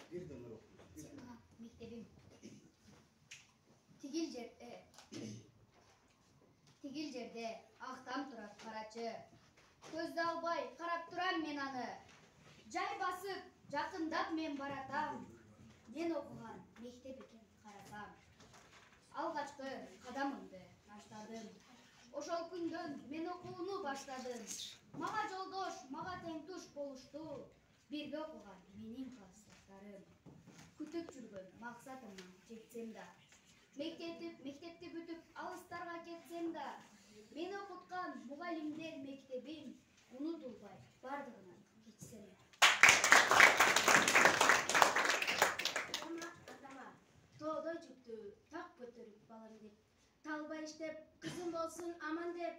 Мектебим. Тигил жерде актам турат карачы. Көздү албай карап турам мен аны. Жай басып, жакындап мен баратам. Мен окуган мектеп экен карасам. Алгачкы кадамымды таштадым. Ошол күндөн мен окууну баштадым. Мага жолдош, мага тең туш болушту. Бирге окуган менин классташтарым. Күтүп жүргөн максатымдан жетсем да. Мектепти бүтүп алыстарга кетсем да. Мени окуткан мугалимдер мектебим унутулбай бардыгынан кечсем да. Атама тоодо жүктү так көтөрүп балам деп. Талбай иштеп, кызым болсун аман деп.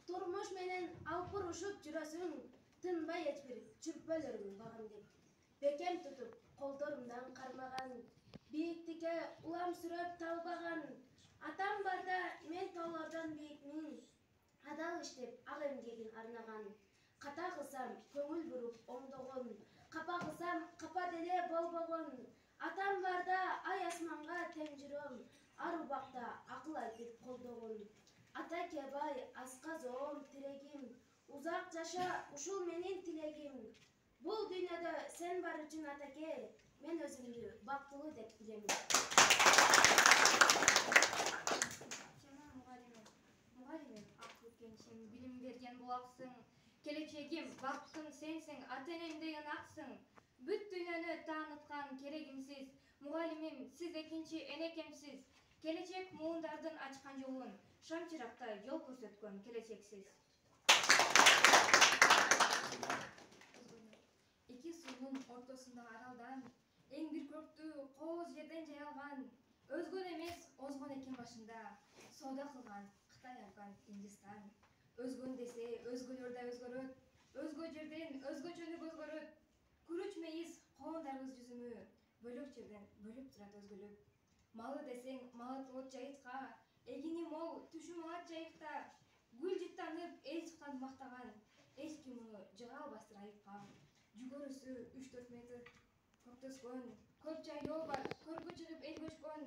Турмуш менен алпурушуп жүрөсүң. Тынбай эчбир чүрпөлөрүң багам деп. Бекем тутуп, колдорумдан кармаган. Бийиктикке улам сүрөп талбаган. Атам барда мен тоолордон бийикмин. Адал иштеп, ак эмгегин арнаган. Ката кылсам, көңүл буруп оңдогон. Капа кылсам, капа деле болбогон. Атам барда ай асманга тең жүрөм. Ар убакта акыл айтып колдогон. Ата кебай, аска зоом тирегим. Узак жаша, ушул менин тилегим. Бул дүйнөдө сен бар үчүн атаке, мен өзүмдү бактылуу деп билем. Жана мугалимим, акыл кеңшим, билим берген булаксың. Келечегим, бактым сенсиң, ата-энемдей ынаксың. Бүт дүйнөнү тааныткан керегимсиз. Мугалимим, сиз экинчи энекемсиз. Келечек муундардын ачкан жолун, шам чырактай жол көрсөткөн келечексиз. Эки суунун ортосундагы аралдан, эң бир көктүү кооз жерден жайылган, өзгөн эмес озгон экен башында, соода кылган Кытай, Афган, Индистан. Өзгөн десе өзгөлөр да өзгөрөт, өзгө жерден өзгөчөнү көзгөрөт. Күрүч мейиз коондарыбыз жүзүмү, бөлөк жерден бөлүп турат өзгөлөп. Малы десең малы толот жайытка, эгини мол түшү малат жайыкта. Гүл жыттанып эл чыккан мактаган, эч ким муну жыга албастыр айыпка. Жүгөрүсү 3-4 метр көктө өскөн, көп жайлоо бар, көргүчүнүп эл көчкөн.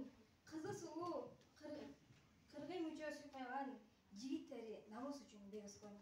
Кызы сулуу, кыргый мүчө сыйкайган, жигиттери намыс үчүн бек өскөн.